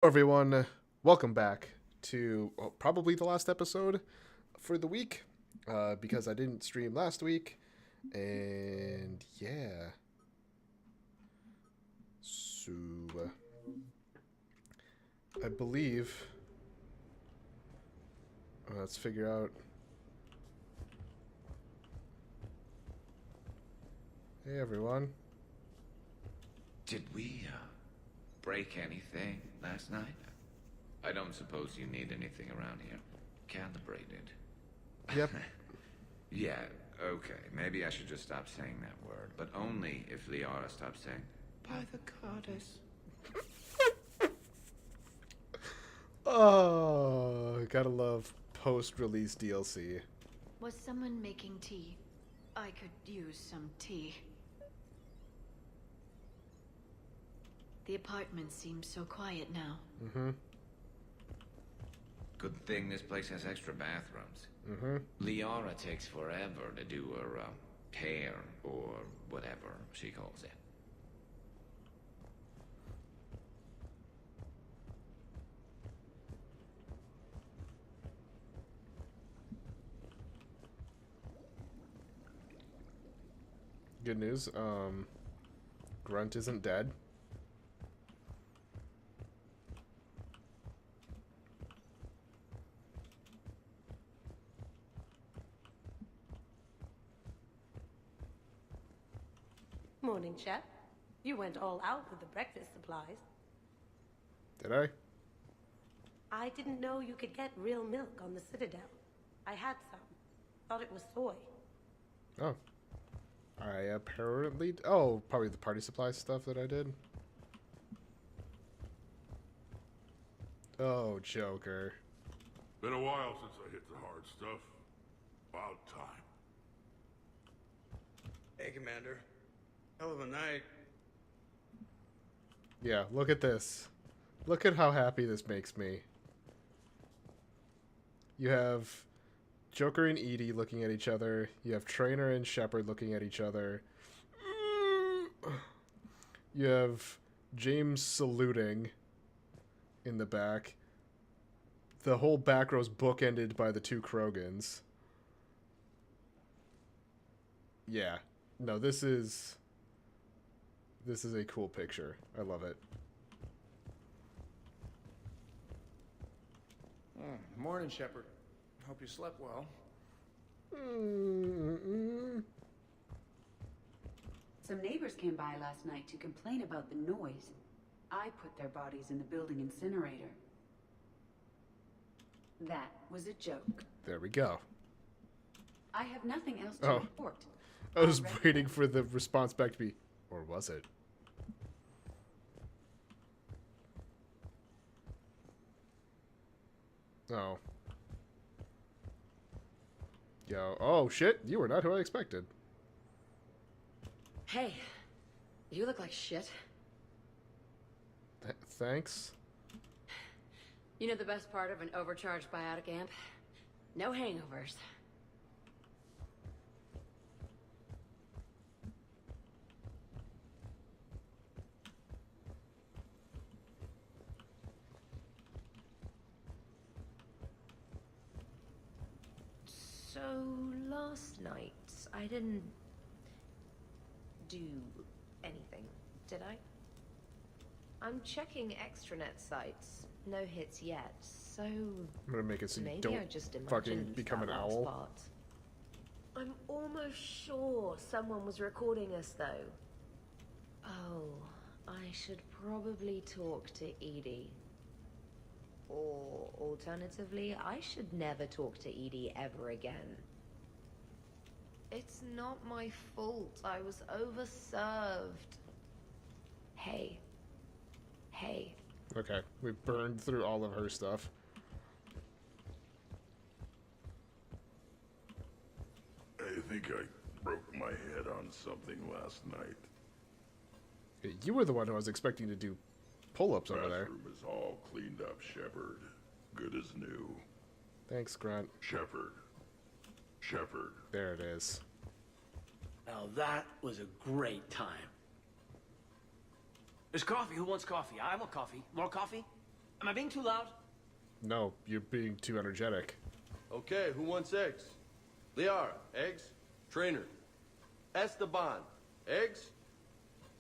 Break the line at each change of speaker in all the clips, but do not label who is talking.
Everyone, welcome back to probably the last episode for the week because I didn't stream last week, and yeah, so I believe let's figure out. Hey everyone.
Did we break anything last night? I don't suppose you need anything around here. Calibrated.
Yep.
Yeah, okay. Maybe I should just stop saying that word, but only if Liara stops saying, by the goddess.
Oh, gotta love post-release DLC.
Was someone making tea? I could use some tea. The apartment seems so quiet now.
Mm-hmm.
Good thing this place has extra bathrooms.
Mm-hmm.
Liara takes forever to do her hair, or whatever she calls it.
Good news. Grunt isn't dead.
Morning, Shep. You went all out with the breakfast supplies.
Did I?
I didn't know you could get real milk on the Citadel. I had some. Thought it was soy.
Oh. I apparently... Oh, probably the party supply stuff that I did. Oh, Joker.
Been a while since I hit the hard stuff. About time.
Hey, Commander. Hell of a night.
Yeah, look at this. Look at how happy this makes me. You have Joker and Edie looking at each other. You have Trainer and Shepard looking at each other. You have James saluting in the back. The whole back row's bookended by the two Krogans. Yeah. No, this is a cool picture. I love it.
Morning, Shepard. Hope you slept well.
Some neighbors came by last night to complain about the noise. I put their bodies in the building incinerator. That was a joke.
There we go.
I have nothing else to report.
I was waiting for the response back to be, or was it? Oh. Yo. Oh, shit. You were not who I expected.
Hey, you look like shit.
Thanks.
You know the best part of an overcharged biotic amp? No hangovers. So, last night, I didn't do anything, did I? I'm checking extranet sites. No hits yet, so
I'm gonna make it so you
maybe I
don't
just
fucking
imagined
become an
that last
owl.
part. I'm almost sure someone was recording us, though. Oh, I should probably talk to Edie. Or, alternatively, I should never talk to Edie ever again. It's not my fault. I was overserved. Hey. Hey.
Okay, we burned through all of her stuff.
I think I broke my head on something last night.
You were the one who I was expecting to do pull-ups over there.
Bathroom is all cleaned up, Shepard. Good as new.
Thanks, Grunt.
Shepard. Shepard.
There it is.
Now that was a great time. There's coffee. Who wants coffee? I want coffee. More coffee?
Am I being too loud?
No, you're being too energetic.
Okay, who wants eggs? Liara, eggs? Trainer. Esteban, eggs?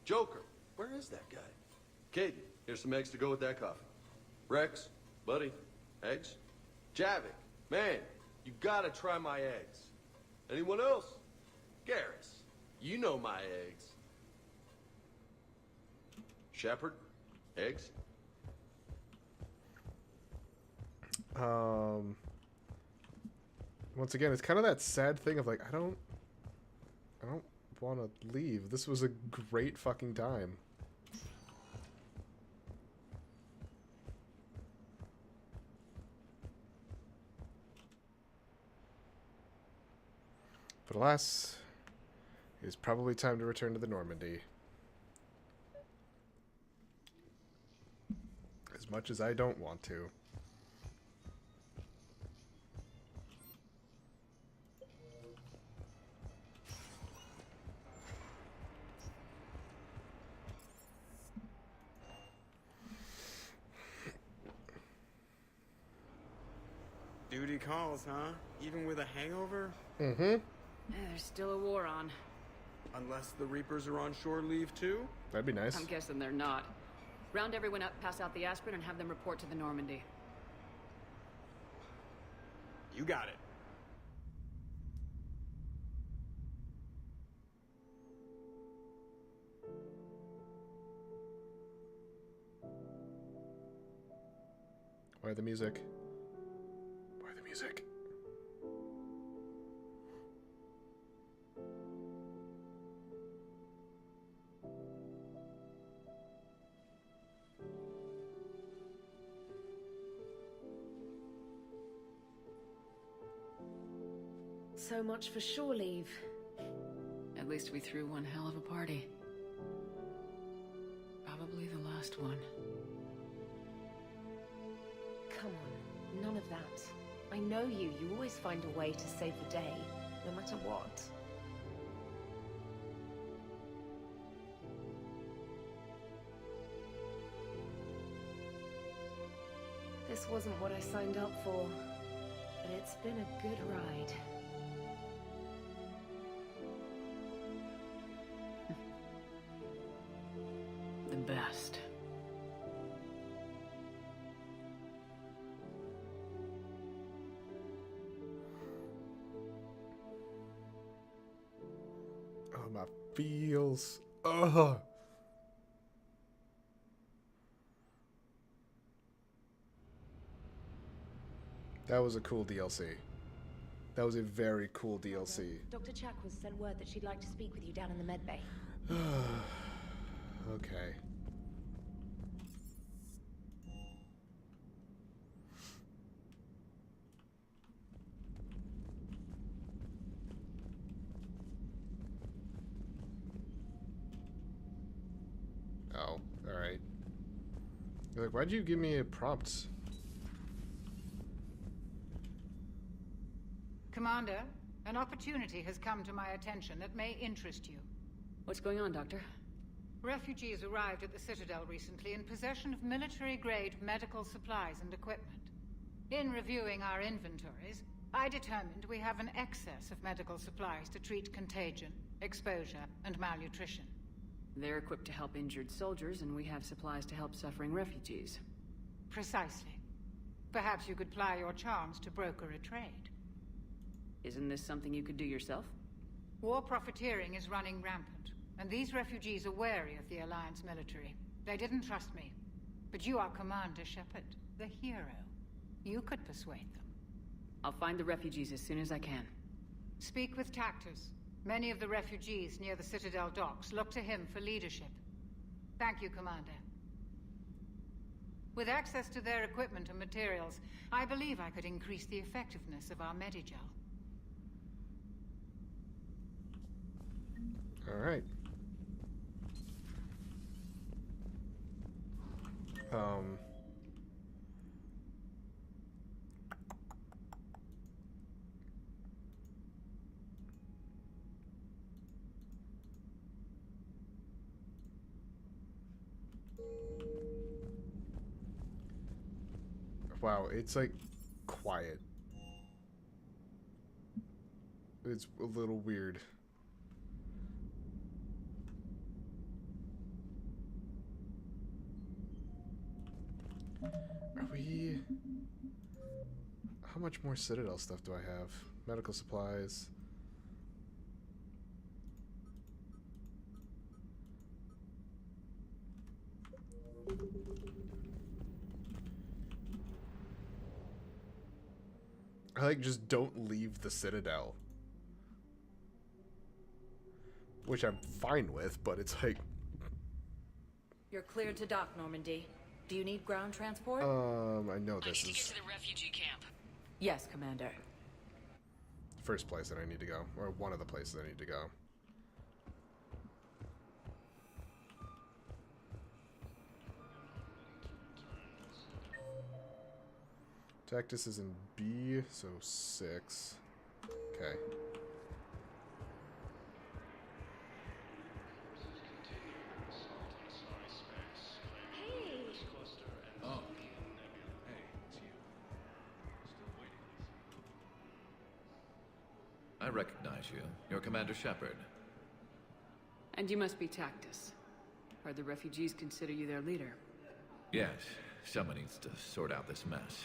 Joker, where is that guy? Caden, here's some eggs to go with that coffee. Rex, buddy, eggs? Javik, man, you gotta try my eggs. Anyone else? Garrus, you know my eggs. Shepard, eggs?
Once again, it's kind of that sad thing of like, I don't want to leave. This was a great fucking time. But alas, it is probably time to return to the Normandy. As much as I don't want to.
Duty calls, huh? Even with a hangover?
Mm-hmm.
There's still a war on.
Unless the Reapers are on shore leave too?
That'd be nice.
I'm guessing they're not. Round everyone up, pass out the aspirin, and have them report to the Normandy.
You got it.
Why the music? Why the music?
So much for shore leave.
At least we threw one hell of a party. Probably the last one.
Come on, none of that. I know you. You always find a way to save the day, no matter what. This wasn't what I signed up for, but it's been a good ride.
The best.
Oh, my feels. Ugh. That was a cool DLC. That was a very cool DLC.
Dr. Chakwas sent word that she'd like to speak with you down in the med bay.
Okay. Oh, alright. You're like, why'd you give me a prompt?
Commander, an opportunity has come to my attention that may interest you.
What's going on, Doctor?
Refugees arrived at the Citadel recently in possession of military-grade medical supplies and equipment. In reviewing our inventories, I determined we have an excess of medical supplies to treat contagion, exposure, and malnutrition.
They're equipped to help injured soldiers, and we have supplies to help suffering refugees.
Precisely. Perhaps you could ply your charms to broker a trade.
Isn't this something you could do yourself?
War profiteering is running rampant, and these refugees are wary of the Alliance military. They didn't trust me. But you are Commander Shepard, the hero. You could persuade them.
I'll find the refugees as soon as I can.
Speak with Tactus. Many of the refugees near the Citadel docks look to him for leadership. Thank you, Commander. With access to their equipment and materials, I believe I could increase the effectiveness of our Medigel.
Alright. Wow, it's like quiet. It's a little weird. Are we... How much more Citadel stuff do I have? Medical supplies. I like just don't leave the Citadel. Which I'm fine with, but it's like...
You're cleared to dock, Normandy. Do you need ground transport?
I know this
I need to get
is
to the refugee camp. Yes, Commander.
the first place that I need to go. Or one of the places I need to go. Tactus is in B, so 6. Okay.
I recognize you. You're Commander Shepard.
And you must be Tactus. Or the refugees consider you their leader.
Yes, someone needs to sort out this mess.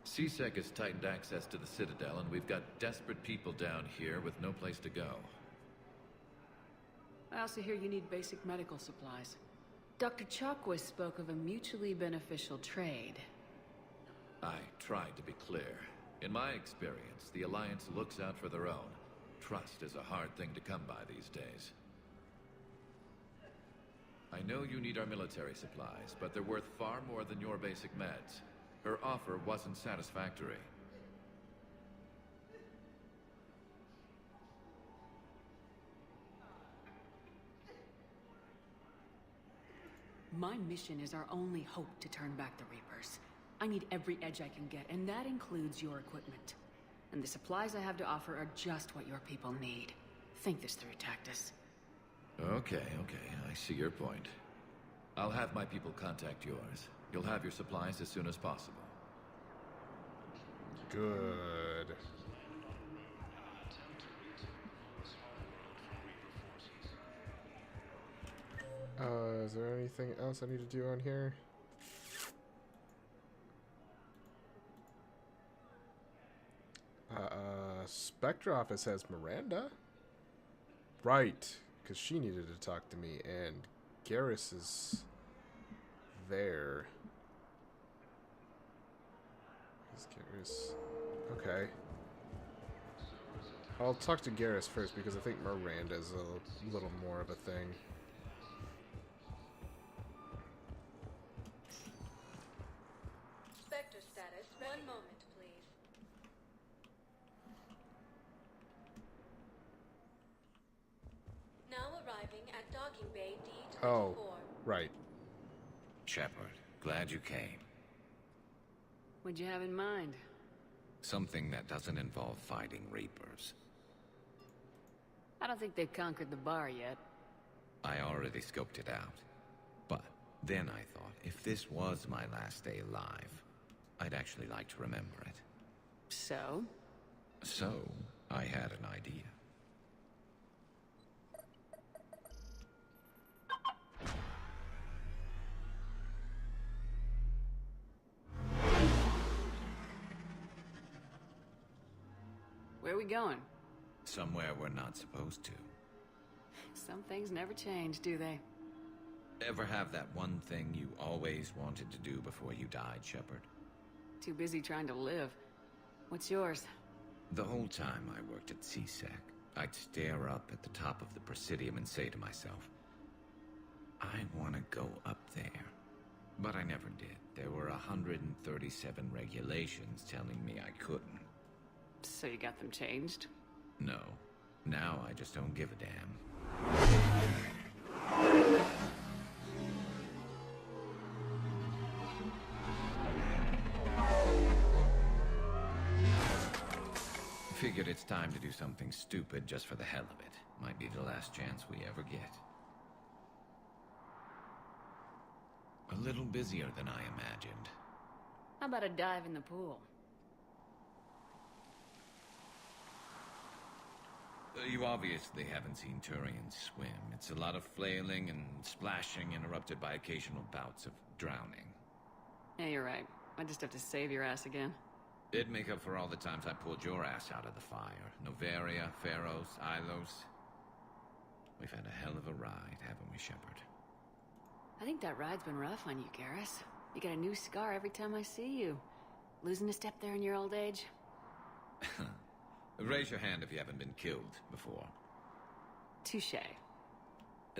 CSEC has tightened access to the Citadel, and we've got desperate people down here with no place to go.
I also hear you need basic medical supplies. Dr. Chakwas spoke of a mutually beneficial trade.
I tried to be clear. In my experience, the Alliance looks out for their own. Trust is a hard thing to come by these days. I know you need our military supplies, but they're worth far more than your basic meds. Her offer wasn't satisfactory.
My mission is our only hope to turn back the Reapers. I need every edge I can get, and that includes your equipment. And the supplies I have to offer are just what your people need. Think this through, Tactus.
Okay, I see your point. I'll have my people contact yours. You'll have your supplies as soon as possible.
Good. Is there anything else I need to do on here? Spectre office has Miranda? Right, because she needed to talk to me, and Garrus is there. Is Garrus... Okay. I'll talk to Garrus first, because I think Miranda's a little more of a thing.
Spectre status. One moment, please. Now arriving at docking bay D24.
Oh, right.
Shepard, glad you came.
What'd you have in mind?
Something that doesn't involve fighting Reapers.
I don't think they've conquered the bar yet.
I already scoped it out. But then I thought, if this was my last day alive, I'd actually like to remember it.
So?
So, I had an idea.
Where are we going?
Somewhere we're not supposed to.
Some things never change, do they?
Ever have that one thing you always wanted to do before you died, Shepard?
Too busy trying to live. What's yours?
The whole time I worked at CSEC, I'd stare up at the top of the Presidium and say to myself, I want to go up there. But I never did. There were 137 regulations telling me I couldn't.
So you got them changed?
No. Now I just don't give a damn. Figured it's time to do something stupid just for the hell of it. Might be the last chance we ever get. A little busier than I imagined.
How about a dive in the pool?
You obviously haven't seen Turians swim. It's a lot of flailing and splashing, interrupted by occasional bouts of drowning.
Yeah, you're right. I just have to save your ass again.
It'd make up for all the times I pulled your ass out of the fire. Novaria, Pharos, Ilos. We've had a hell of a ride, haven't we, Shepard?
I think that ride's been rough on you, Garrus. You get a new scar every time I see you. Losing a step there in your old age?
Raise your hand if you haven't been killed before.
Touché.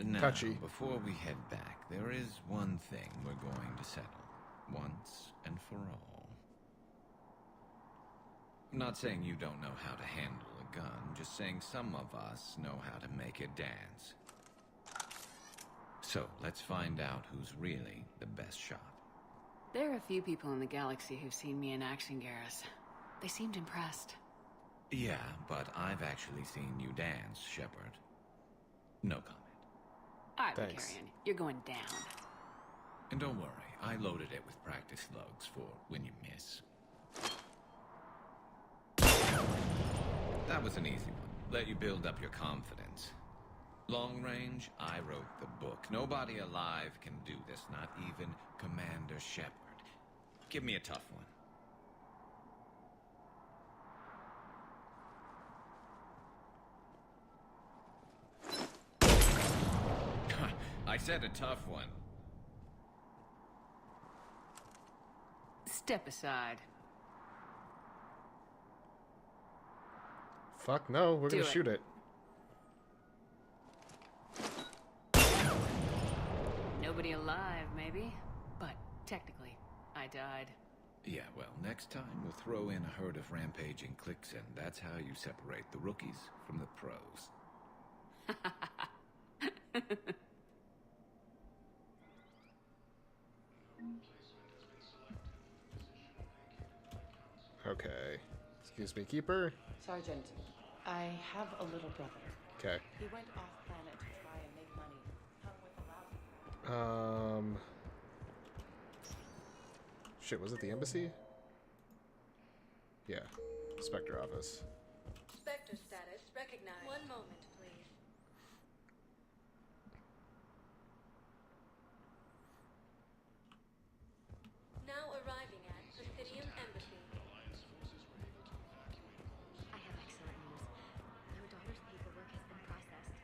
Now,
Touchy.
before we head back, there is one thing we're going to settle. Once and for all. I'm not saying you don't know how to handle a gun, just saying some of us know how to make it dance. So, let's find out who's really the best shot.
There are a few people in the galaxy who've seen me in action, Garrus. They seemed impressed.
Yeah, but I've actually seen you dance, Shepard. No comment.
Alright,
Thanks.
Vicarian, you're going down.
And don't worry, I loaded it with practice slugs for when you miss. That was an easy one. Let you build up your confidence. Long range, I wrote the book. Nobody alive can do this, not even Commander Shepard. Give me a tough one. I said a tough one.
Step aside.
Fuck no, we're gonna
Do it.
shoot it.
Nobody alive, maybe? But technically, I died.
Yeah, well, next time we'll throw in a herd of rampaging cliques, and that's how you separate the rookies from the pros.
Okay. Excuse me, Keeper.
Sergeant, I have a little brother.
Okay.
He went off planet to try and make money. Hung with a lousy
Shit, was it the embassy? Yeah. Spectre office.
Spectre status recognized. One moment, please. Now arriving at Presidium Embassy.
I have excellent news. Your daughter's paperwork has been processed.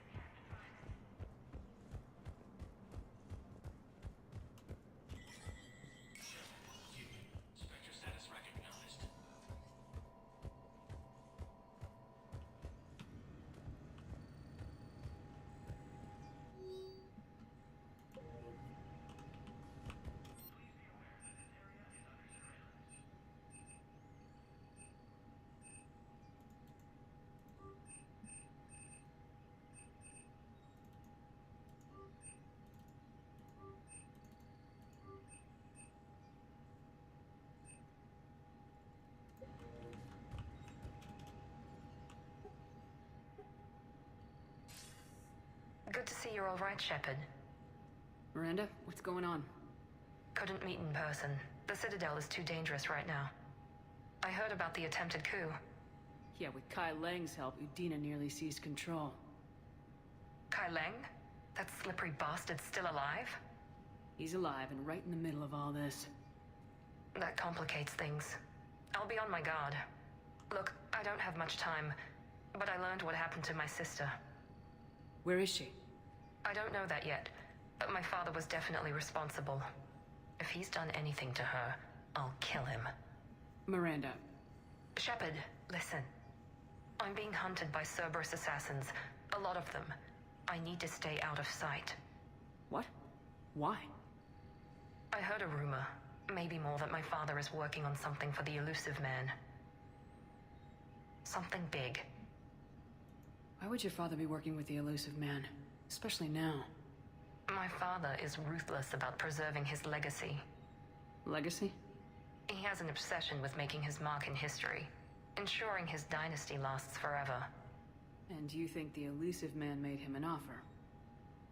Spectre status recognized.
Good to see you're all right, Shepard.
Miranda, what's going on?
Couldn't meet in person. The Citadel is too dangerous right now. I heard about the attempted coup.
Yeah, with Kai Lang's help, Udina nearly seized control.
Kai Lang? That slippery bastard's still alive?
He's alive and right in the middle of all this.
That complicates things. I'll be on my guard. Look, I don't have much time, but I learned what happened to my sister.
Where is she?
I don't know that yet, but my father was definitely responsible. If he's done anything to her, I'll kill him.
Miranda.
Shepard, listen. I'm being hunted by Cerberus assassins. A lot of them. I need to stay out of sight.
What? Why?
I heard a rumor, maybe more, that my father is working on something for the elusive man. Something big.
Why would your father be working with the elusive man? Especially now.
My father is ruthless about preserving his legacy.
Legacy?
He has an obsession with making his mark in history, ensuring his dynasty lasts forever.
And you think the elusive man made him an offer?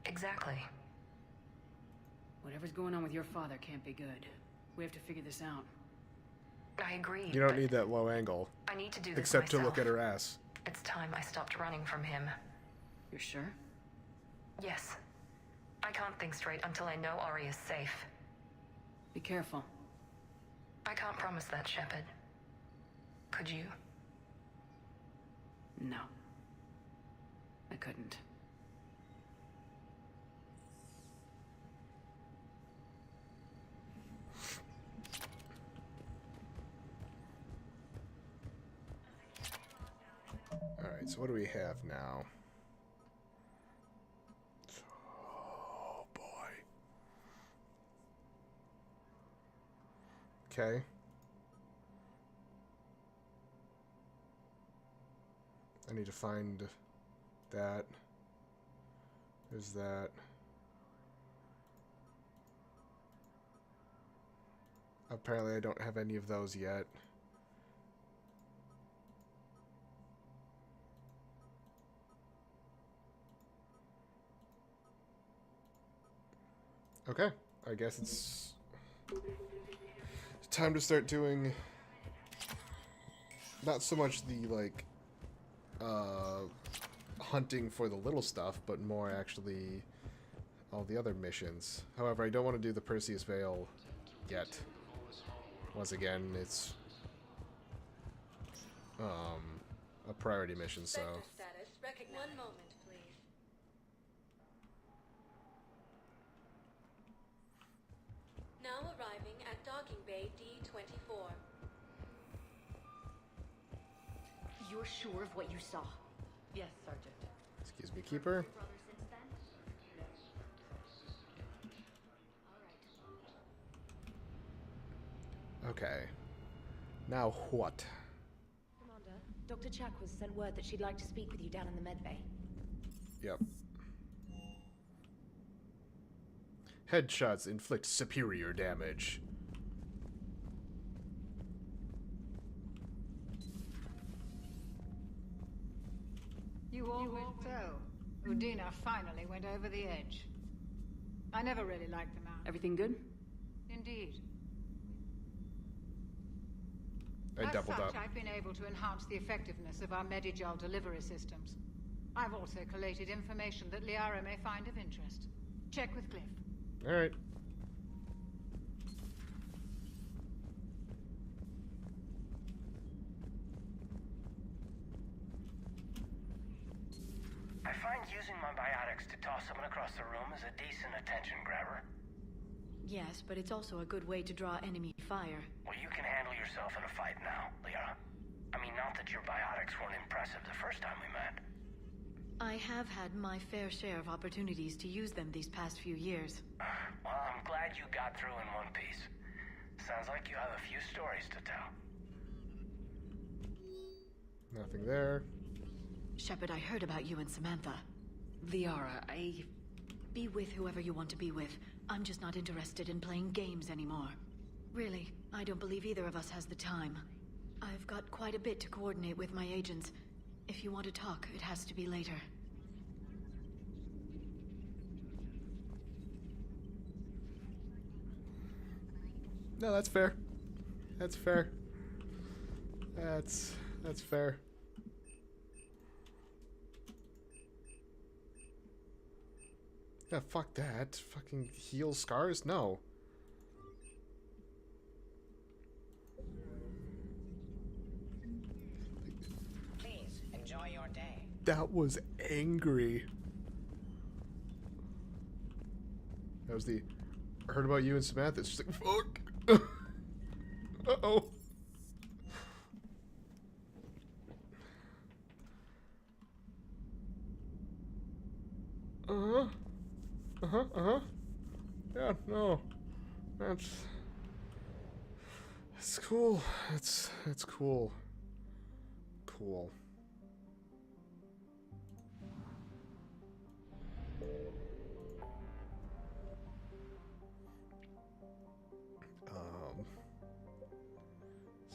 Exactly.
Whatever's going on with your father can't be good. We have to figure this out.
I agree.
You don't need that low angle.
I need to do this
except
myself.
to look at her ass.
It's time I stopped running from him.
You're sure?
Yes. I can't think straight until I know Ari is safe.
Be careful.
I can't promise that, Shepard. Could you?
No. I couldn't.
Alright, so what do we have now? Oh boy. Okay. I need to find that. There's that. Apparently I don't have any of those yet. Okay, I guess it's time to start doing not so much the, like, hunting for the little stuff, but more actually all the other missions. However, I don't want to do the Perseus Veil yet. Once again, it's a priority mission, so...
One moment, please. Now arriving at docking bay D-24.
You're sure of what you saw?
Yes, Sergeant.
Excuse me, Keeper. Okay. Now what?
Commander, Dr. Chakwas sent word that she'd like to speak with you down in the medbay.
Yep. Headshots inflict superior damage.
You all will so. Udina finally went over the edge. I never really liked them out.
Everything good?
Indeed.
I doubled up.
I've been able to enhance the effectiveness of our Medigel delivery systems. I've also collated information that Liara may find of interest. Check with Cliff.
Alright.
I find using my biotics to toss someone across the room is a decent attention grabber.
Yes, but it's also a good way to draw enemy fire.
Well, you can handle yourself in a fight now, Liara. I mean, not that your biotics weren't impressive the first time we met.
I have had my fair share of opportunities to use them these past few years.
Well, I'm glad you got through in one piece. Sounds like you have a few stories to tell.
Nothing there.
Shepard, I heard about you and Samantha.
Liara,
Be with whoever you want to be with. I'm just not interested in playing games anymore. Really, I don't believe either of us has the time. I've got quite a bit to coordinate with my agents. If you want to talk, it has to be later.
No, that's fair. That's fair. That's fair. Yeah, fuck that. Fucking heal scars? No.
Please, enjoy your day.
That was angry. That was the... I heard about you and Samantha. It's just like, fuck. Uh-oh. Uh-huh. Uh-huh, uh-huh. Yeah, no. That's cool. It's cool. Cool.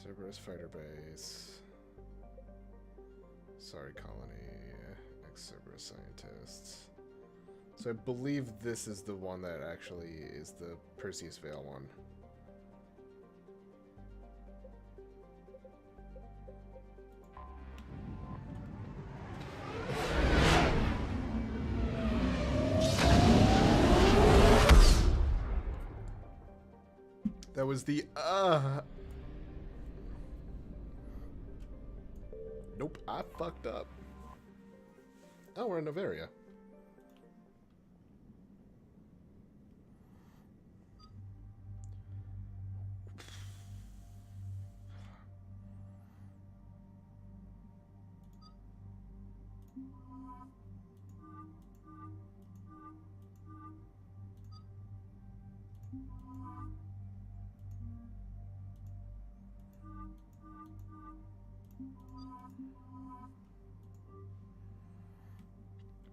Cerberus Fighter Base. Asari Colony. Ex-Cerberus scientists. So I believe this is the one that actually is the Perseus Vale one. That was the Nope, I fucked up. Oh, we're in Novaria.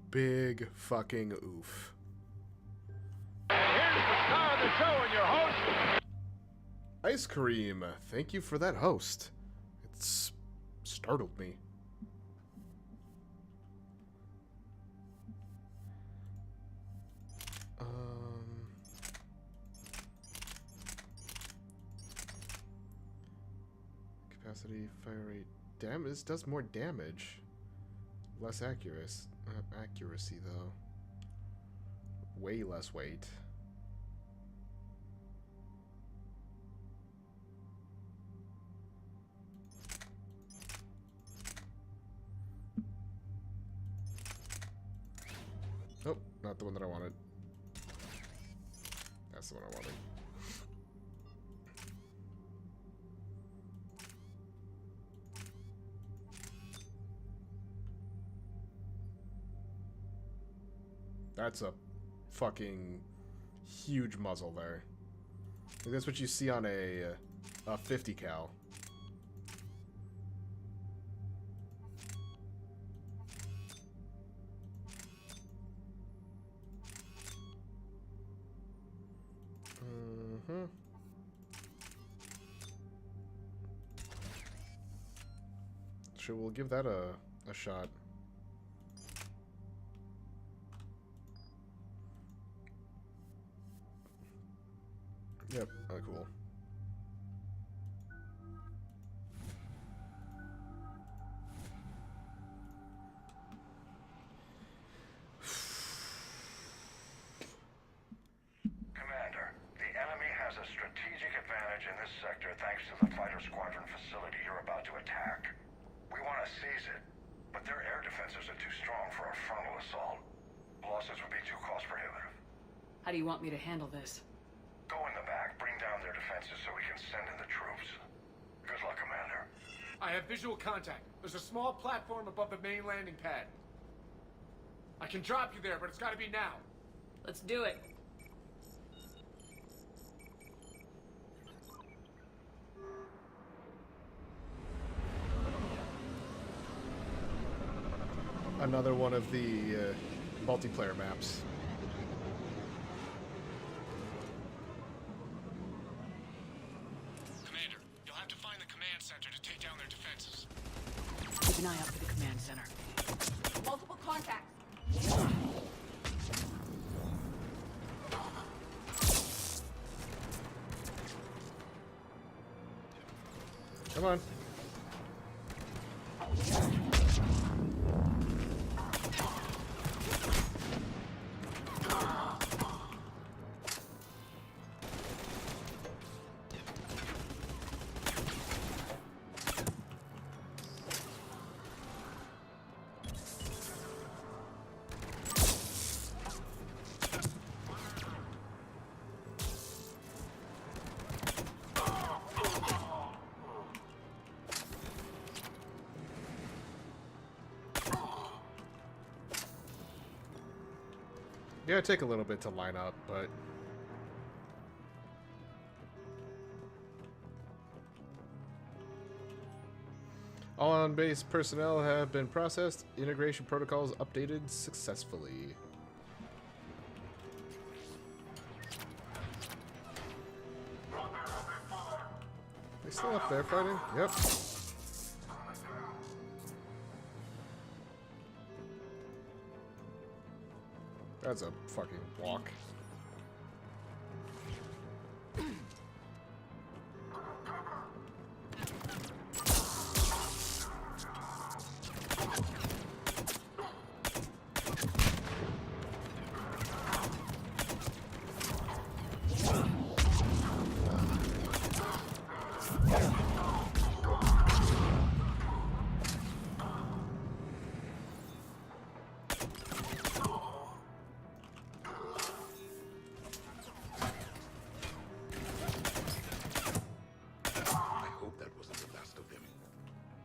Big fucking oof.
Here's the star of the show and your host.
Ice Cream, thank you for that host. It's startled me. Capacity, fire rate, damage. This does more damage. Less accuracy though. Way less weight. Oh, not the one that I wanted. That's the one I wanted. That's a fucking huge muzzle there. I think that's what you see on a 50 cal. Sure, we'll give that a shot. Yep, cool.
Commander, the enemy has a strategic advantage in this sector thanks to the fighter squadron facility you're about to attack. We want to seize it, but their air defenses are too strong for a frontal assault. Losses would be too cost prohibitive.
How do you want me to handle this?
Go in the back, bring down their defenses so we can send in the troops. Good luck, Commander.
I have visual contact. There's a small platform above the main landing pad. I can drop you there, but it's gotta be now.
Let's do it.
Another one of the multiplayer maps.
Commander, you'll have to find the command center to take down their defenses.
Keep an eye out for the command center.
Multiple contacts.
Come on. Yeah, take a little bit to line up, but all on-base personnel have been processed. Integration protocols updated successfully. They still up there fighting? Yep. That's a fucking walk.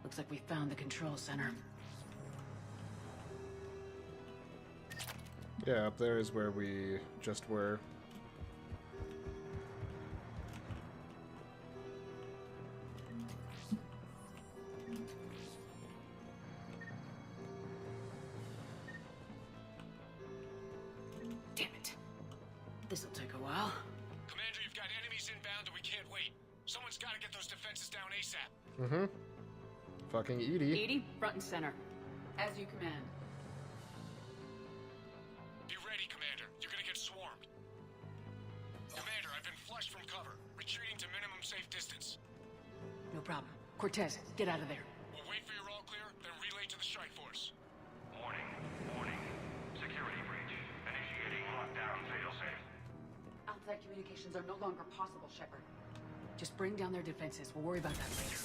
Looks like we found the control center.
Yeah, up there is where we just were.
Damn it. This'll take a while.
Commander, you've got enemies inbound and we can't wait. Someone's got to get those defenses down ASAP.
Mm-hmm. Fucking Edie.
Edie, front and center. As you command.
Be ready, Commander. You're gonna get swarmed. Commander, I've been flushed from cover. Retreating to minimum safe distance.
No problem. Cortez, get out of there.
We'll wait for your all clear, then relay to the strike force.
Warning. Security breach. Initiating lockdown failsafe.
Outside communications are no longer possible, Shepard. Just bring down their defenses. We'll worry about that later.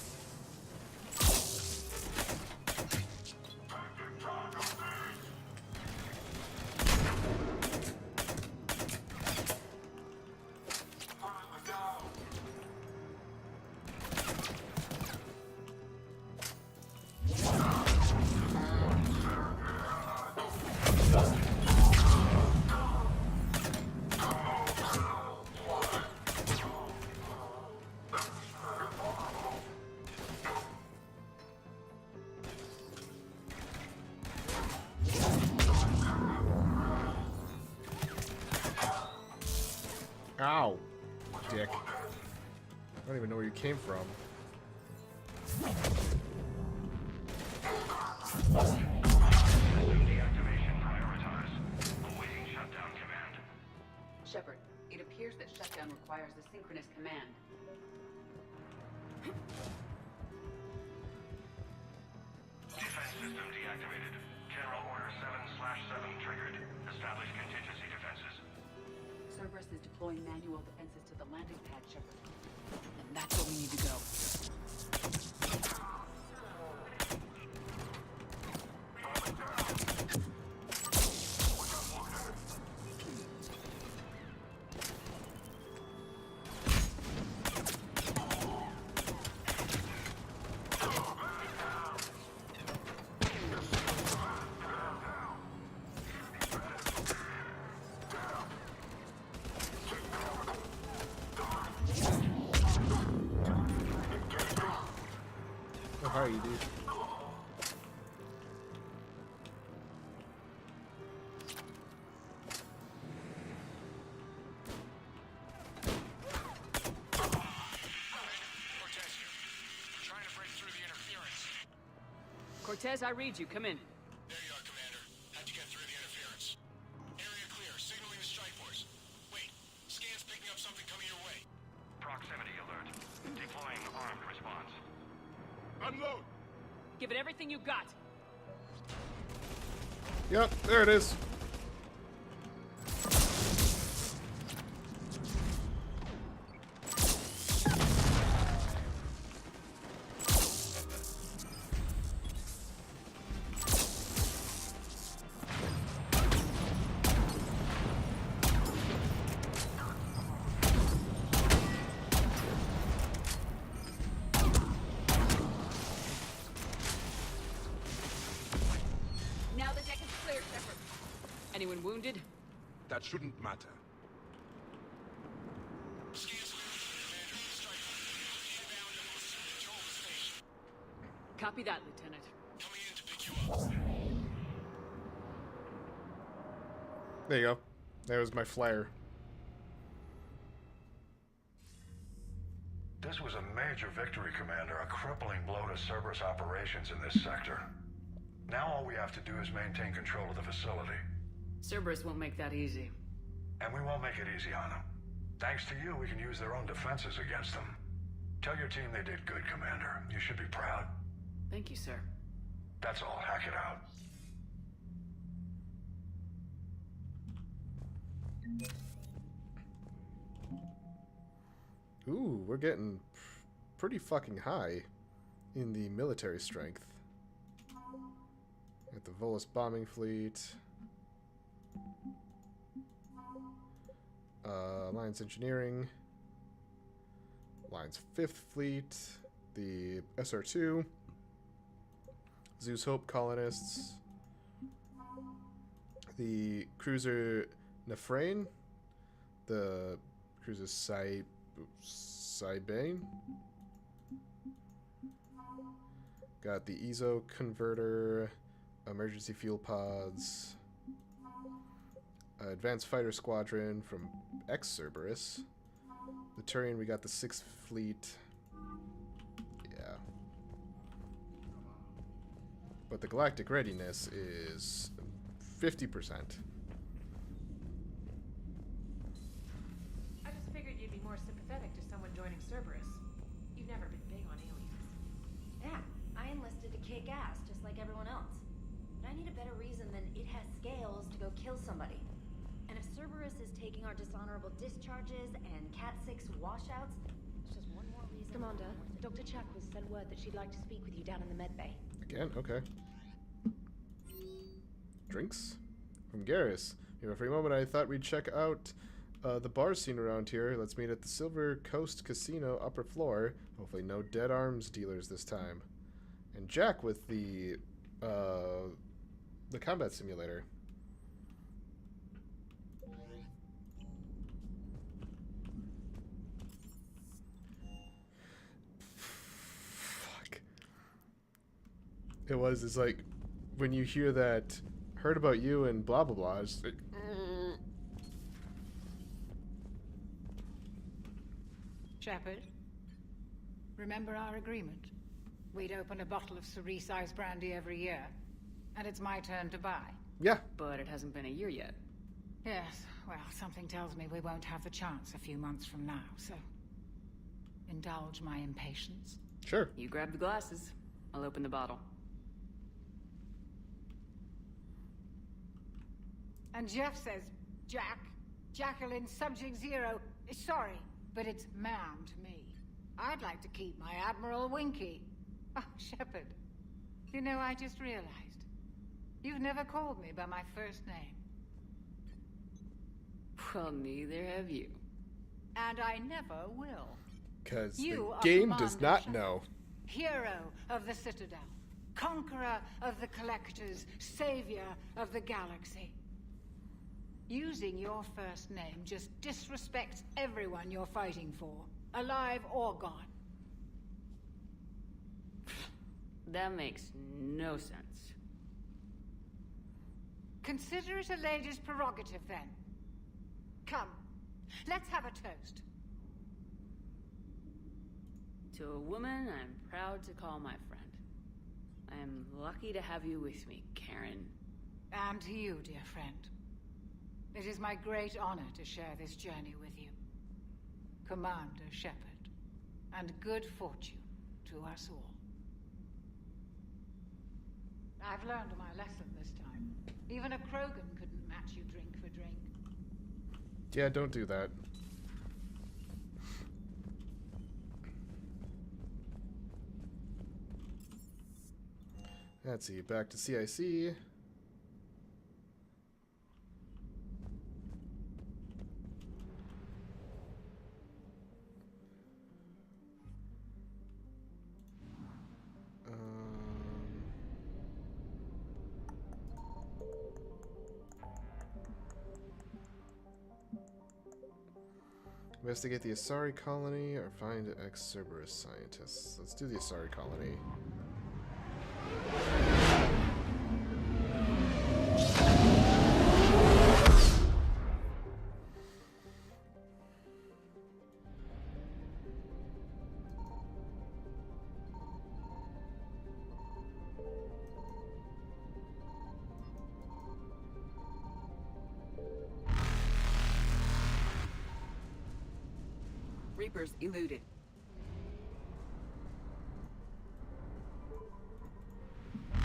Ow, dick. I don't even know where you came from.
Deactivation prioritized. Awaiting shutdown command.
Shepard, it appears that shutdown requires a synchronous command.
Defense system deactivated. General Order 7/7 triggered. Establish contingency defenses.
Cerberus is deploying manual defenses to the landing pad, Shepard.
And that's where we need to go.
Oh, hi, Edie.
Cortez, I read you. Come in.
There you are, Commander. How'd you get through the interference? Area clear. Signaling the strike force. Wait. Scan's picking up something coming your way.
Proximity alert. Deploying armed response.
Unload!
Give it everything you got.
Yep, there it is.
Now the deck is clear, Shepard. Anyone wounded?
That shouldn't matter.
Copy that, Lieutenant.
Coming in to pick you up.
There you go. There was my flare.
This was a major victory, Commander. A crippling blow to Cerberus operations in this sector. Now all we have to do is maintain control of the facility.
Cerberus won't make that easy.
And we won't make it easy on them. Thanks to you, we can use their own defenses against them. Tell your team they did good, Commander. You should be proud.
Thank you, sir.
That's all. Hack it out.
Ooh, we're getting pretty fucking high in the military strength. At the Volus bombing fleet. Alliance Engineering. Alliance 5th Fleet. The SR2. Zeus Hope colonists. The cruiser Nefrain. The cruiser Sybane. Got the EZO converter. Emergency fuel pods. Advanced Fighter Squadron from ex-Cerberus. The Turian, we got the 6th Fleet. Yeah. But the galactic readiness is 50%.
I just figured you'd be more sympathetic to someone joining Cerberus. You've never been big on aliens.
Yeah, I enlisted to kick ass, just like everyone else. But I need a better reason than it has scales to go kill somebody. And if Cerberus is taking our dishonorable discharges and Cat 6 washouts, it's just one more reason.
Commander, Dr. Chuck was sent word that she'd like to speak with you down in the med bay.
Again? Okay. Drinks? From Garrus. You know, for a moment I thought we'd check out the bar scene around here. Let's meet at the Silver Coast Casino upper floor. Hopefully no dead arms dealers this time. And Jack with the combat simulator. Fuck. It's like when you hear that, heard about you and blah blah blah, it's like,
Shepard, remember our agreement? We'd open a bottle of Cerise Ice brandy every year, and it's my turn to buy.
Yeah.
But it hasn't been a year yet.
Yes, well, something tells me we won't have the chance a few months from now, so indulge my impatience.
Sure.
You grab the glasses. I'll open the bottle.
And Jeff says, Jack, Jacqueline, Subject Zero, sorry, but it's ma'am to me. I'd like to keep my Admiral Winky. Oh, Shepard, you know, I just realized. You've never called me by my first name.
Well, neither have you.
And I never will.
Because the
You are
game
Commander
does not
Shepard,
know.
hero of the Citadel, conqueror of the Collectors, savior of the galaxy. Using your first name just disrespects everyone you're fighting for, alive or gone.
That makes no sense.
Consider it a lady's prerogative, then. Come, let's have a toast.
To a woman I'm proud to call my friend. I am lucky to have you with me, Karen.
And to you, dear friend. It is my great honor to share this journey with you. Commander Shepard. And good fortune to us all. I've learned my lesson this time. Even a Krogan couldn't match you drink for drink.
Yeah, don't do that. Let's see, back to CIC. Investigate the Asari Colony or find ex-Cerberus scientists. Let's do the Asari Colony.
Reapers eluded.
I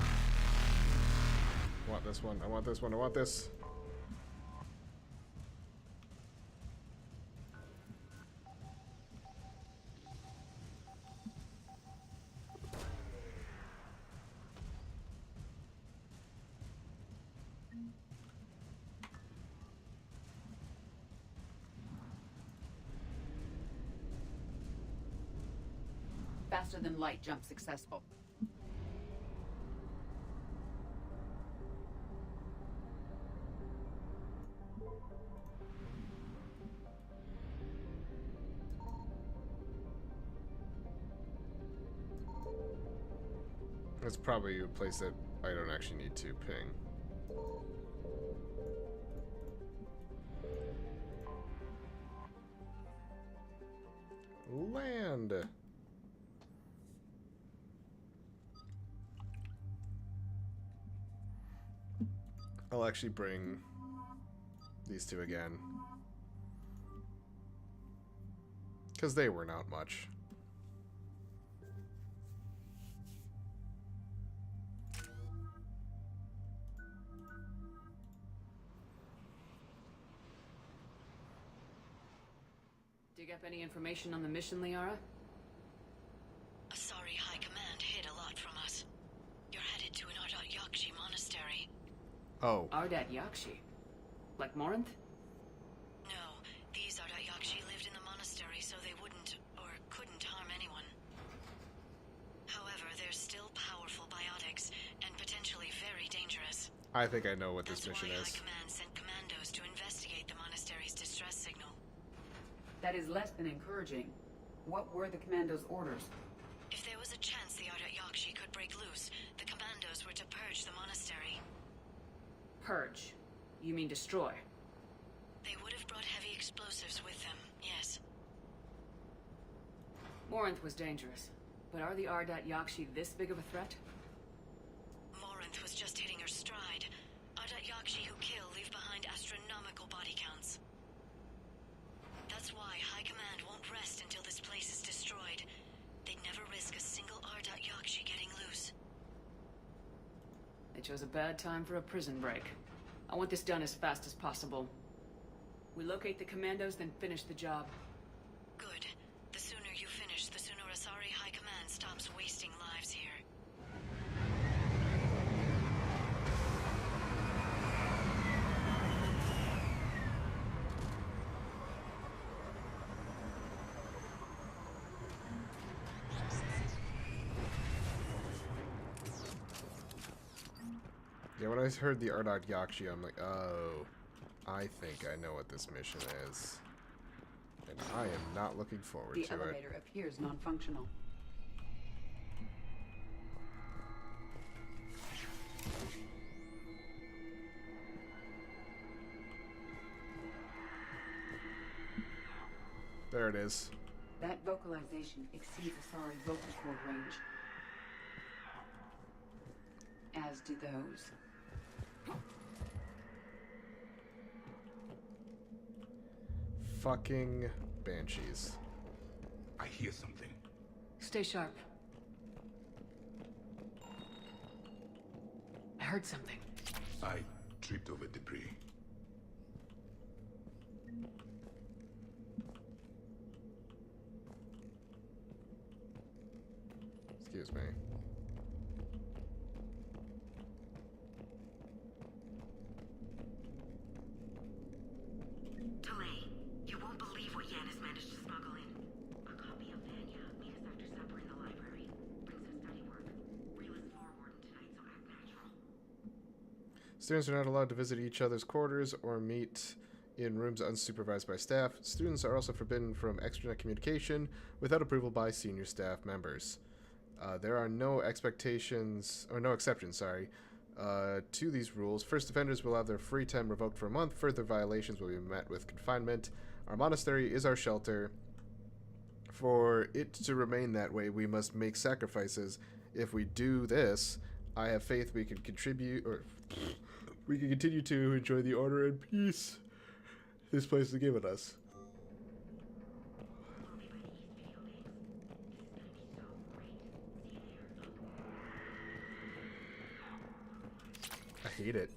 want this one. I want this one. I want this.
Faster than light jump successful.
That's probably a place that I don't actually need to ping. Land. I'll actually bring these two again. Because they were not much.
Dig up any information on the mission, Liara?
Asari High Command hid a lot from us. You're headed to an Yaki monastery.
Oh.
Ardat Yakshi? Like Morinth?
No, these Yaki lived in the monastery so they wouldn't, or couldn't harm anyone. However, they're still powerful biotics, and potentially very dangerous.
I think I know what this mission is.
High Command sent commandos to investigate the monastery's distress signal.
That is less than encouraging. What were the commandos' orders?
If there was a chance the Yaki could break loose, the commandos were to purge the monastery.
Purge? You mean destroy?
They would have brought heavy explosives with them, yes.
Morinth was dangerous, but are the Ardat Yakshi this big of a threat?
Morinth was just hitting her stride. Ardat Yakshi who kill leave behind astronomical body counts. That's why High Command won't rest until this place is destroyed. They'd never risk a single Ardat Yakshi getting loose.
They chose a bad time for a prison break. I want this done as fast as possible. We locate the commandos, then finish the job.
Good. The sooner you finish, the sooner Asari High Command stops wasting lives here.
Yeah, when I heard the Ardat Yakshi, I'm like, oh, I think I know what this mission is. And I am not looking forward to it.
The elevator appears non-functional.
There it is.
That vocalization exceeds Asari vocal cord range. As do those.
Fucking banshees.
I hear something.
Stay sharp. I heard something.
I tripped over debris.
Excuse me.
Delay. You won't believe what Yan has managed to smuggle in. A copy of Vanya. Meet us after supper in the library. Brings her study work. Reel is forward tonight, so act natural.
Students are not allowed to visit each other's quarters or meet in rooms unsupervised by staff. Students are also forbidden from extranet communication without approval by senior staff members. There are no exceptions, to these rules. First offenders will have their free time revoked for a month. Further violations will be met with confinement. Our monastery is our shelter. For it to remain that way, we must make sacrifices. If we do this, I have faith we can contribute, or we can continue to enjoy the order and peace this place has given us.
We'll be back.
hate it.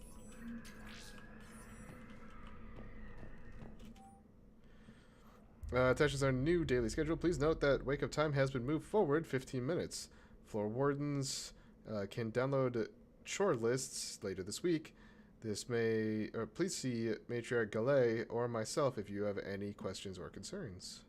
Attention our new daily schedule. Please note that wake-up time has been moved forward 15 minutes. Floor wardens can download chore lists later this week. This may... please see Matriarch Gallet or myself if you have any questions or concerns.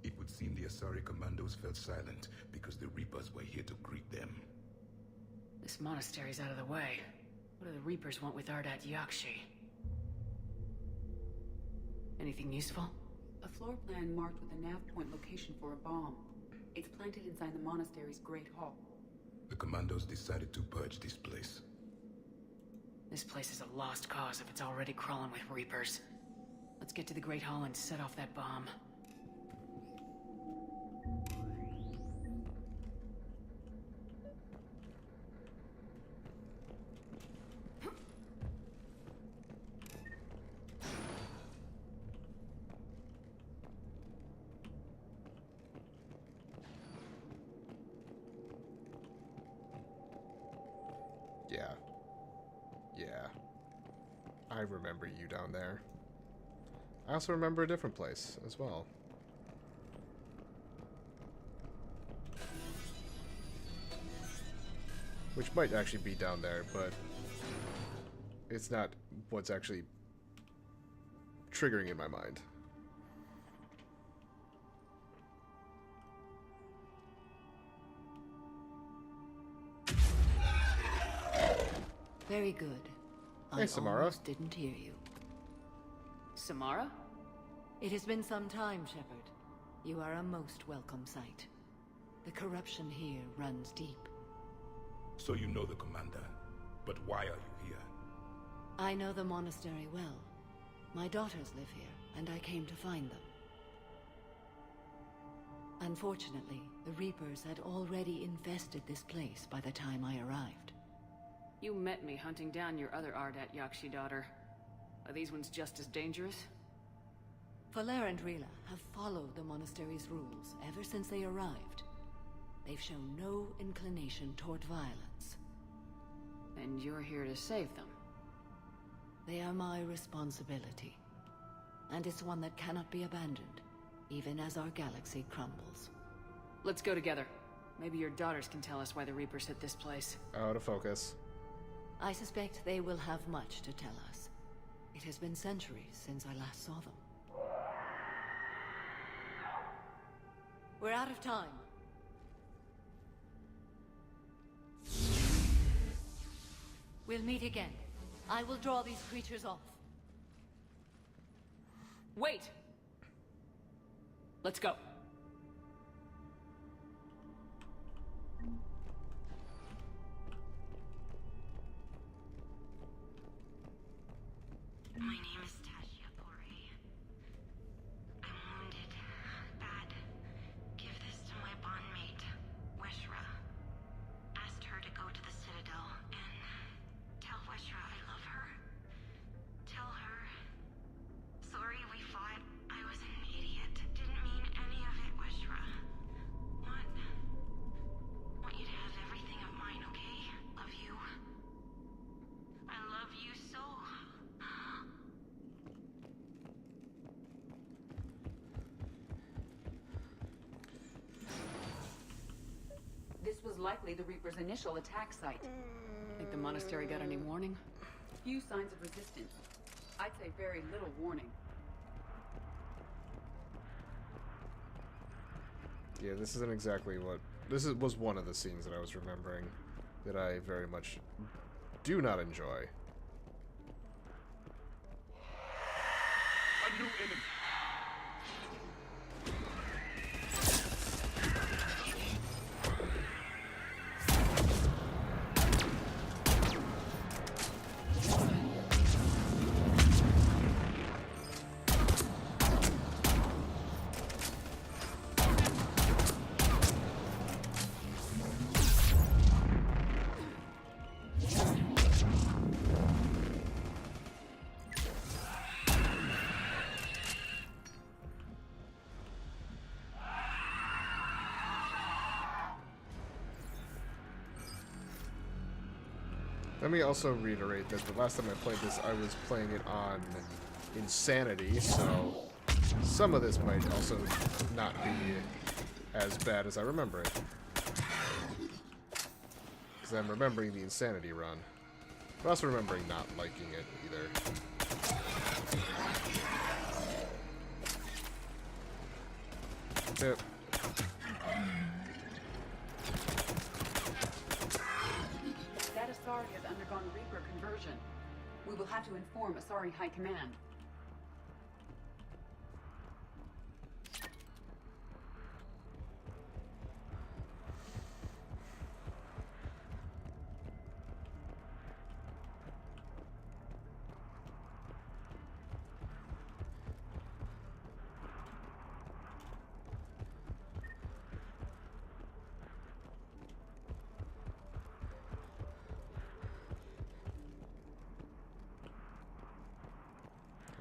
It would seem the Asari commandos fell silent because the Reapers were here to greet them.
This monastery's out of the way. What do the Reapers want with Ardat Yakshi? Anything useful?
A floor plan marked with a nav point location for a bomb. It's planted inside the monastery's Great Hall.
The commandos decided to purge this place.
This place is a lost cause if it's already crawling with Reapers. Let's get to the Great Hall and set off that bomb.
Yeah. I remember you down there. I also remember a different place as well. Which might actually be down there, but it's not what's actually triggering in my mind.
Very good.
Hey,
I
Samarra.
almost didn't hear you.
Samarra?
It has been some time, Shepard. You are a most welcome sight. The corruption here runs deep.
So you know the commander. But why are you here?
I know the monastery well. My daughters live here, and I came to find them. Unfortunately, the Reapers had already infested this place by the time I arrived.
You met me hunting down your other Ardat Yakshi daughter. Are these ones just as dangerous?
Falere and Rila have followed the monastery's rules ever since they arrived. They've shown no inclination toward violence.
And you're here to save them?
They are my responsibility. And it's one that cannot be abandoned, even as our galaxy crumbles.
Let's go together. Maybe your daughters can tell us why the Reapers hit this place.
Out of focus.
I suspect they will have much to tell us. It has been centuries since I last saw them. We're out of time. We'll meet again. I will draw these creatures off.
Wait! Let's go.
My name is Tashia Pori. I'm wounded. Bad. Give this to my bondmate, Weshra. Asked her to go to the Citadel and tell Weshra I love her. Tell her. Sorry we fought. I was an idiot. Didn't mean any of it, Weshra. Want you to have everything of mine, okay? Love you. I love you so.
This was likely the Reaper's initial attack site.
Think the monastery got any warning?
Few signs of resistance. I'd say very little warning.
Yeah, this isn't exactly what... was one of the scenes that I was remembering that I very much do not enjoy.
A new enemy.
Let me also reiterate that the last time I played this, I was playing it on Insanity, so some of this might also not be as bad as I remember it. Because I'm remembering the Insanity run. But also remembering not liking it either. Yep.
That Asari has undergone Reaper conversion. We will have to inform Asari High Command.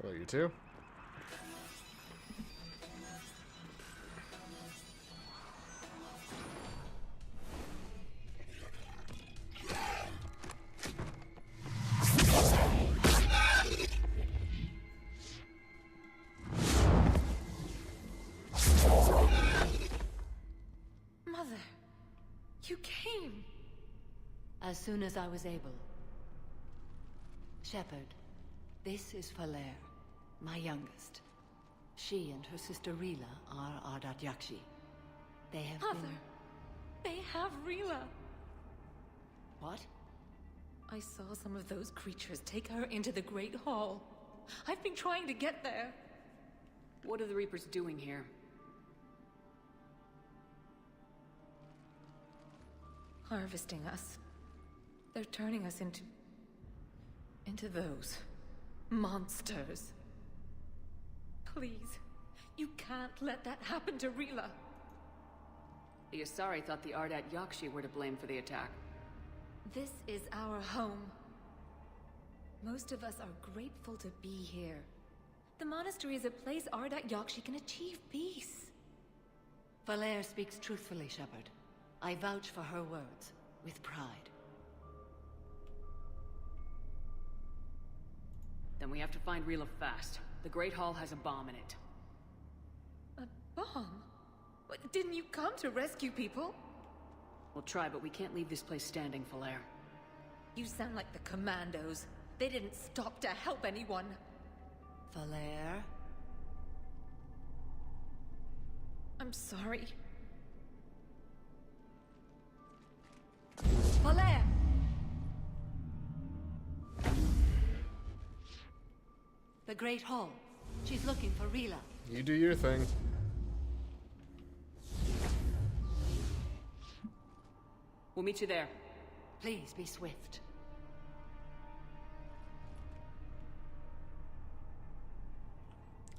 Hello, you two.
Mother, you came.
As soon as I was able. Shepard, this is Valere, my youngest. She and her sister Rila are Ardat Yakshi. They have
Mother,
been...
they have Rila.
What?
I saw some of those creatures take her into the Great Hall. I've been trying to get there.
What are the Reapers doing here?
Harvesting us. They're turning us into those monsters. Please, you can't let that happen to Rila.
The Asari thought the Ardat Yakshi were to blame for the attack.
This is our home. Most of us are grateful to be here. The monastery is a place Ardat Yakshi can achieve peace.
Valere speaks truthfully, Shepard. I vouch for her words, with pride.
Then we have to find Rila fast. The Great Hall has a bomb in it.
A bomb? What, didn't you come to rescue people?
We'll try, but we can't leave this place standing, Valere.
You sound like the Commandos. They didn't stop to help anyone.
Valere?
I'm sorry. Valere!
The Great Hall. She's looking for Rila.
You do your thing.
We'll meet you there.
Please be swift.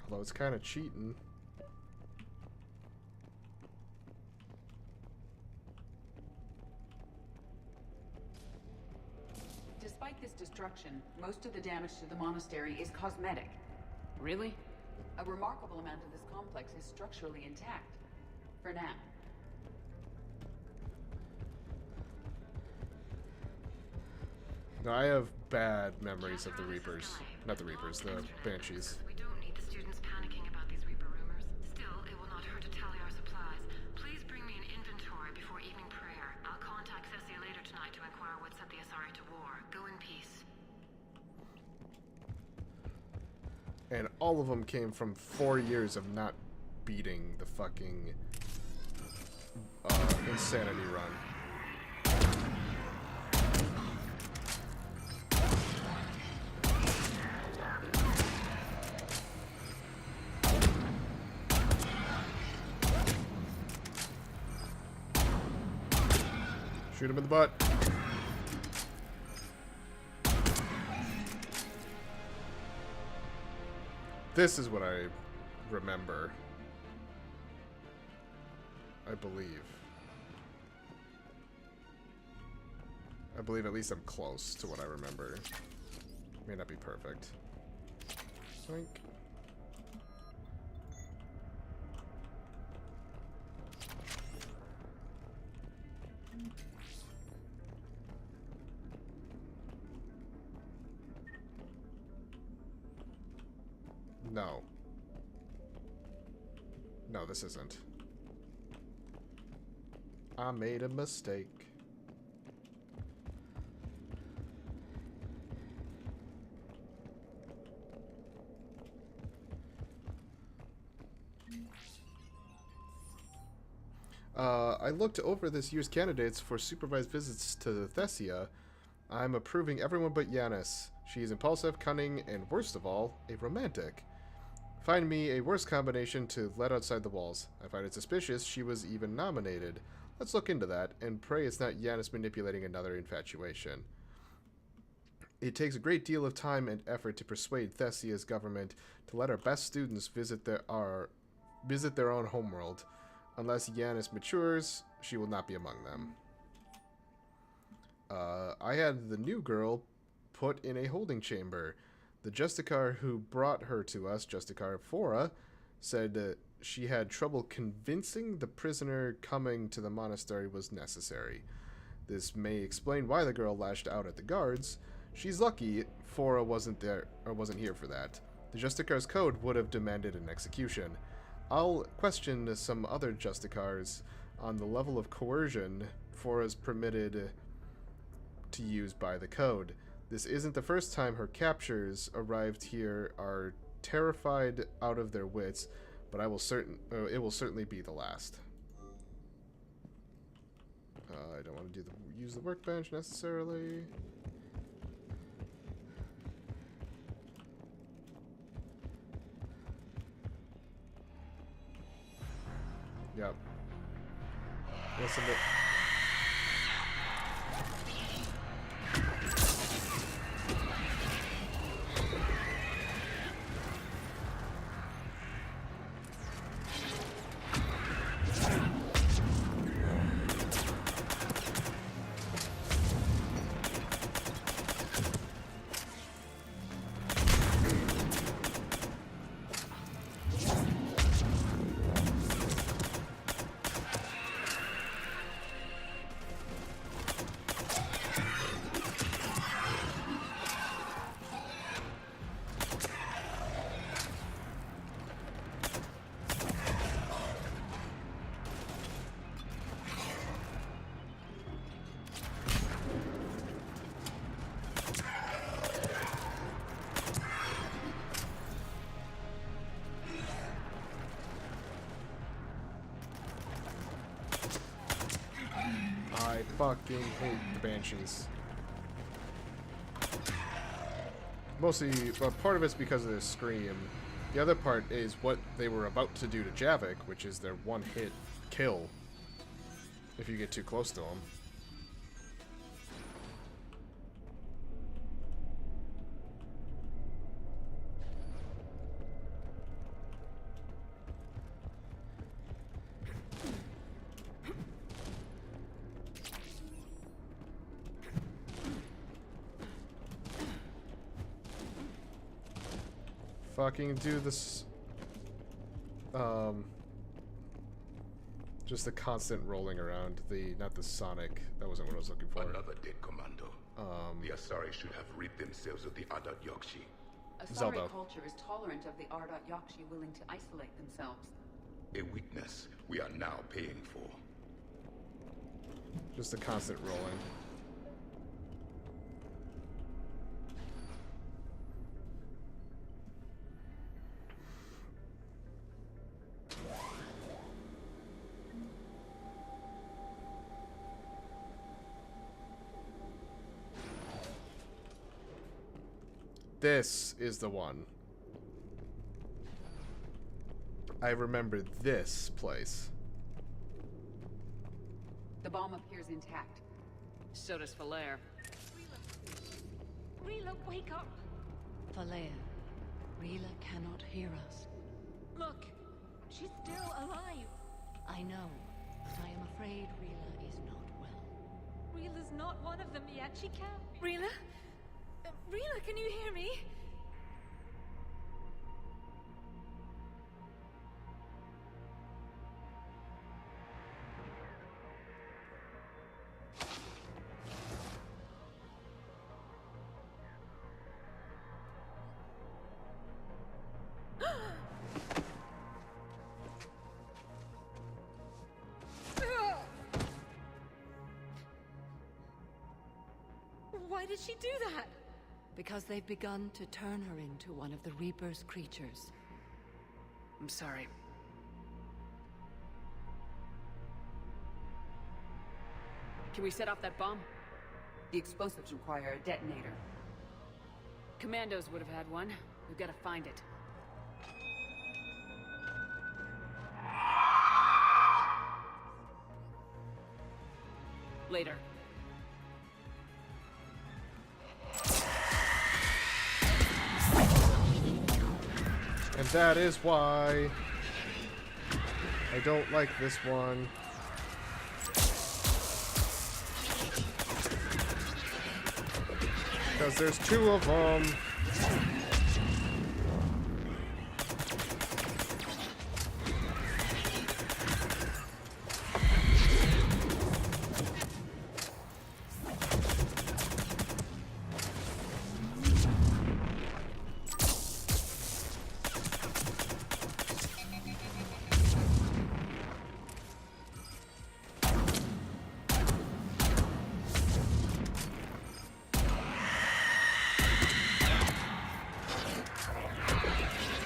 Although it's kind of cheating.
Despite this destruction, most of the damage to the monastery is cosmetic.
Really?
A remarkable amount of this complex is structurally intact. For now.
No, I have bad memories of the Reapers. Not the Reapers, the Banshees.
We don't need the students panicking about these Reaper rumors. Still, it will not hurt to tally our supplies. Please bring me an inventory before evening prayer. I'll contact Cecil later tonight to inquire what set the Asari to war. Go in peace.
And all of them came from 4 years of not beating the fucking Insanity run. Shoot him in the butt. This is what I remember. I believe. I believe at least I'm close to what I remember. May not be perfect. Zoink. No. No, this isn't. I made a mistake. I looked over this year's candidates for supervised visits to Thessia. I'm approving everyone but Yanis. She is impulsive, cunning, and worst of all, a romantic. Find me a worse combination to let outside the walls. I find it suspicious she was even nominated. Let's look into that, and pray it's not Yanis manipulating another infatuation. It takes a great deal of time and effort to persuade Thessia's government to let our best students visit their own homeworld. Unless Yanis matures, she will not be among them. I had the new girl put in a holding chamber. The Justicar who brought her to us, Justicar Fora, said she had trouble convincing the prisoner coming to the monastery was necessary. This may explain why the girl lashed out at the guards. She's lucky Fora wasn't here for that. The Justicar's code would have demanded an execution. I'll question some other Justicars on the level of coercion Fora's permitted to use by the code. This isn't the first time her captures arrived here are terrified out of their wits, but it will certainly be the last. I don't want to use the workbench necessarily. Yep. Listen to... I fucking hate the Banshees. Mostly, well, part of it's because of their scream. The other part is what they were about to do to Javik, which is their one-hit kill if you get too close to them. Fucking do this. Just the constant rolling around. Not the sonic. That wasn't what I was looking for.
Another dead commando. The Asari should have rid themselves of the Ardat Yakshi.
Asari culture is tolerant of the Ardat Yakshi willing to isolate themselves.
A weakness we are now paying for.
Just the constant rolling. This is the one. I remember this place.
The bomb appears intact.
So does Falair.
Rila, wake up!
Falair, Rila cannot hear us.
Look, she's still alive.
I know, but I am afraid Rila is not well.
Rila's not one of them yet. She can't. Rila? Rila, can you hear me? Why did she do that?
Because they've begun to turn her into one of the Reaper's creatures.
I'm sorry. Can we set off that bomb?
The explosives require a detonator.
Commandos would have had one. We've got to find it. Later.
And that is why I don't like this one. Because there's two of them.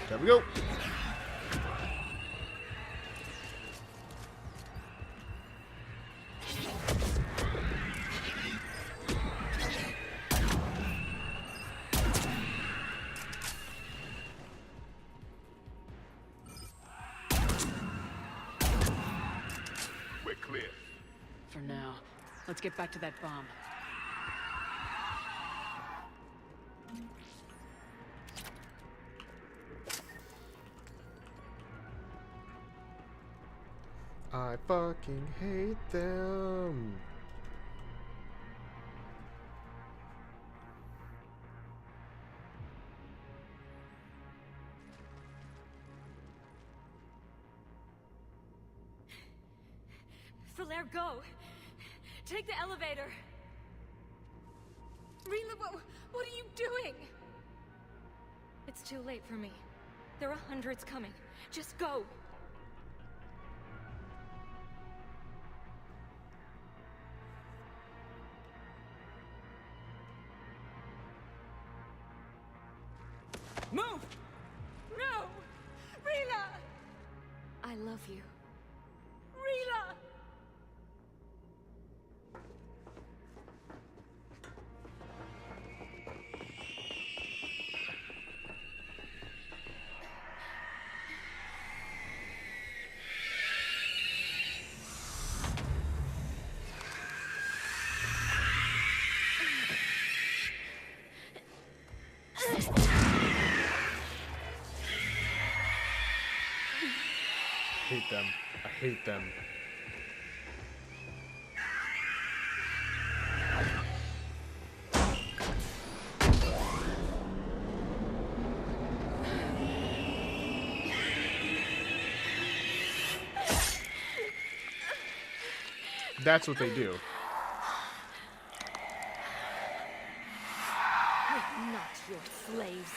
There we go.
We're clear.
For now. Let's get back to that bomb.
I fucking hate them.
Falaire, go! Take the elevator! Rila, what are you doing? It's too late for me. There are hundreds coming. Just go!
Move!
No! Rila! I love you. Rila!
I hate them. I hate them. That's what they do.
We're not your slaves.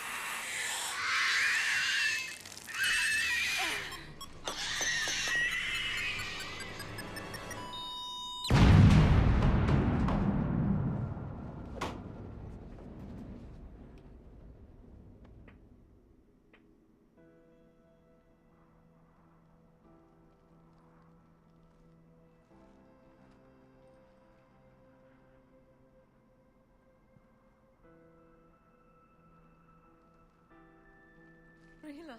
Rila,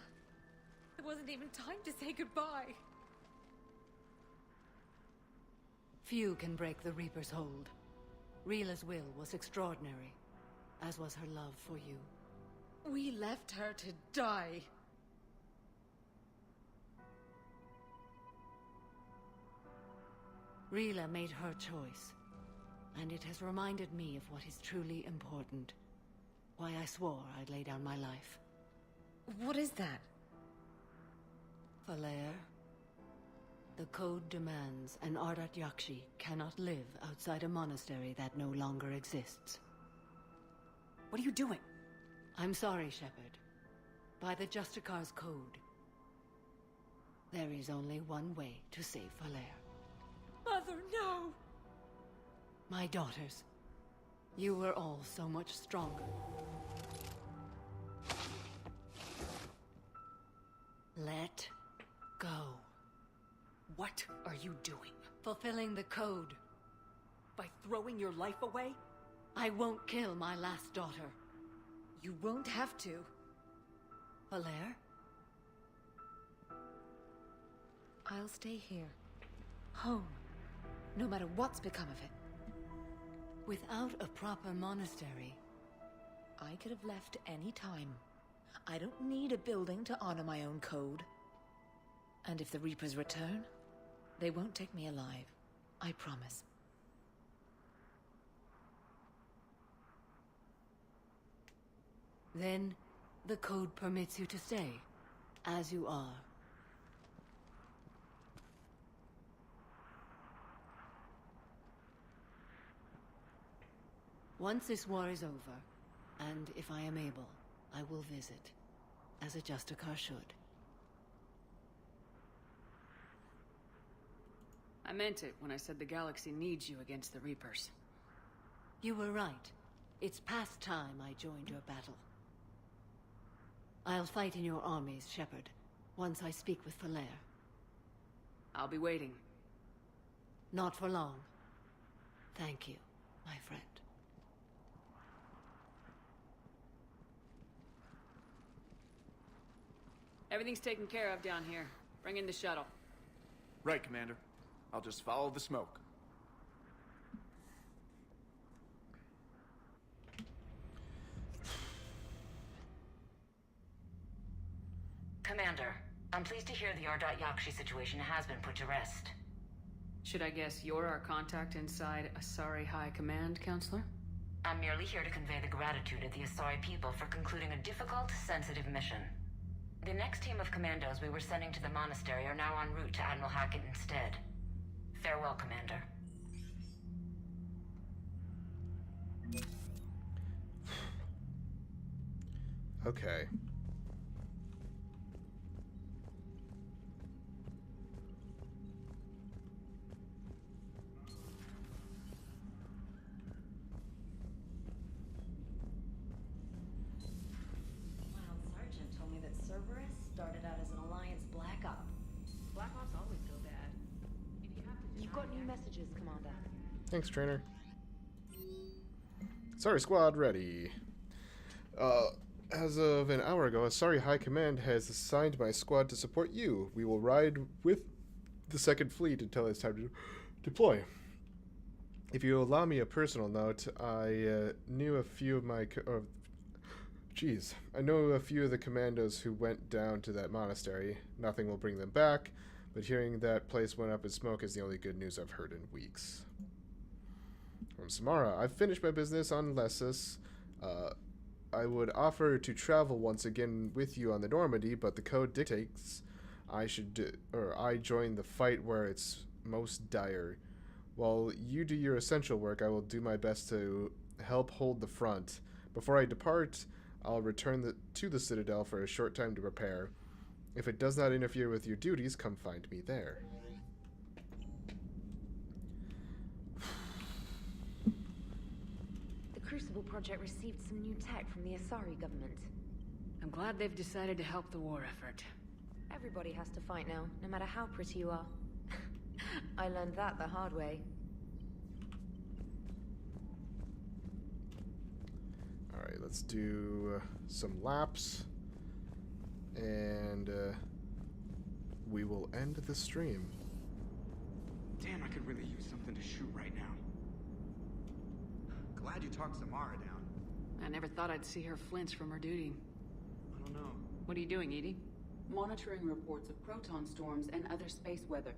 there wasn't even time to say goodbye.
Few can break the Reaper's hold. Rila's will was extraordinary, as was her love for you.
We left her to die.
Rila made her choice, and it has reminded me of what is truly important. Why I swore I'd lay down my life.
What is that?
Falaire, the code demands an Ardat Yakshi cannot live outside a monastery that no longer exists.
What are you doing?
I'm sorry, Shepard. By the Justicar's code, there is only one way to save Falaire.
Mother, no!
My daughters, You were all so much stronger. Let go.
What are you doing?
Fulfilling the code.
By throwing your life away?
I won't kill my last daughter.
You won't have to.
Valere?
I'll stay here. Home. No matter what's become of it.
Without a proper monastery.
I could have left any time. I don't need a building to honor my own code. And if the Reapers return, they won't take me alive. I promise.
Then, the code permits you to stay, as you are. Once this war is over, and if I am able, I will visit, as a Justicar should.
I meant it when I said the galaxy needs you against the Reapers.
You were right. It's past time I joined your battle. I'll fight in your armies, Shepard, once I speak with Valere.
I'll be waiting.
Not for long. Thank you, my friend.
Everything's taken care of down here. Bring in the shuttle.
Right, Commander. I'll just follow the smoke.
Commander, I'm pleased to hear the Yaki situation has been put to rest.
Should I guess you're our contact inside Asari High Command, Counselor?
I'm merely here to convey the gratitude of the Asari people for concluding a difficult, sensitive mission. The next team of commandos we were sending to the monastery are now en route to Admiral Hackett instead. Farewell, Commander.
Okay.
Sergeant told me that Cerberus started out as an Alliance Black Op. Black Ops always go bad. If you have to You've got new messages, Commander.
Thanks, trainer. Sorry, squad, ready. As of an hour ago, Asari High Command has assigned my squad to support you. We will ride with the Second Fleet until it's time to deploy. If you allow me a personal note, I knew a few of my... I know a few of the commandos who went down to that monastery. Nothing will bring them back, but hearing that place went up in smoke is the only good news I've heard in weeks. From Samarra, I've finished my business on Lessus. I would offer to travel once again with you on the Normandy, but the code dictates I join the fight where it's most dire. While you do your essential work, I will do my best to help hold the front. Before I depart, I'll return to the Citadel for a short time to prepare. If it does not interfere with your duties, come find me there.
The Crucible Project received some new tech from the Asari government.
I'm glad they've decided to help the war effort.
Everybody has to fight now, no matter how pretty you are. I learned that the hard way.
Alright, let's do some laps, and we will end the stream.
Damn, I could really use something to shoot right now.
Glad you talked Samarra down.
I never thought I'd see her flinch from her duty.
I don't know.
What are you doing, Edie?
Monitoring reports of proton storms and other space weather.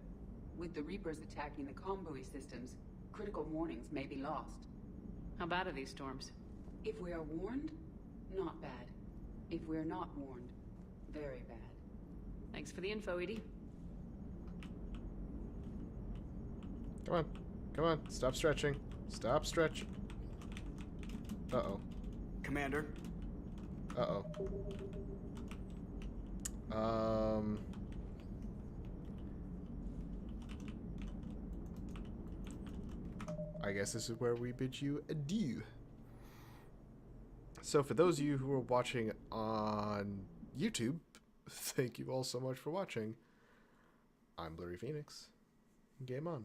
With the Reapers attacking the comm buoy systems, critical warnings may be lost.
How bad are these storms?
If we are warned, not bad. If we are not warned, very bad.
Thanks for the info, Edie.
Come on. Come on. Stop stretching. Stop stretch. Uh-oh.
Commander?
Uh-oh. I guess this is where we bid you adieu. So for those of you who are watching on YouTube, thank you all so much for watching. I'm Blurry Phoenix. Game on.